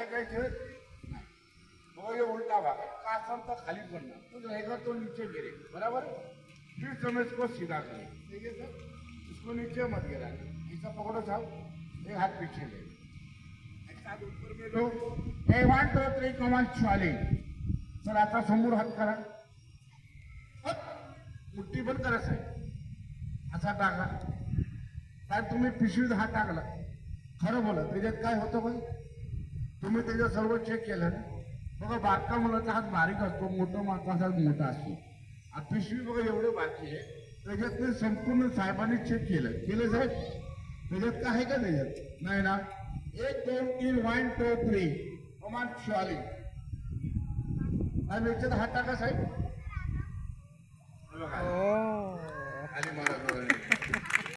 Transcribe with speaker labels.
Speaker 1: काय काय ठेवत बघा ये उलटा भाग का असं तर खाली पडणार तो रहेगा तो नीचे गिरे बराबर फिर समय इसको सीधा करे ठीक है सर इसको नीचे मत गिरा ऐसा पकड़ो साहब एक हाथ पीछे ले एक हाथ ऊपर में लो ए 1 2 3 कमांड चाले सर आता समोर हात करा मुठ्ठी बंद करा साहेब असा टाका साहेब तुम्ही पिशवीत हात टाकला खरं बोला त्याच्यात काय होतं बाई तुम्ही त्याच्या सर्व चेक केलं ना बघा बारका मुलाचा हात बारीक असतो मोठा माणसाचा हात मोठा असतो आता पिशवी बघा एवढं बाकी आहे त्याच्यात ते संपूर्ण साहेबांनी चेक केलं साहेब त्याच्यात काय आहे का त्याच्यात नाही ना 1 2 3 1 2 3 कमांड चाली आणि याच्यात हात टाका साहेब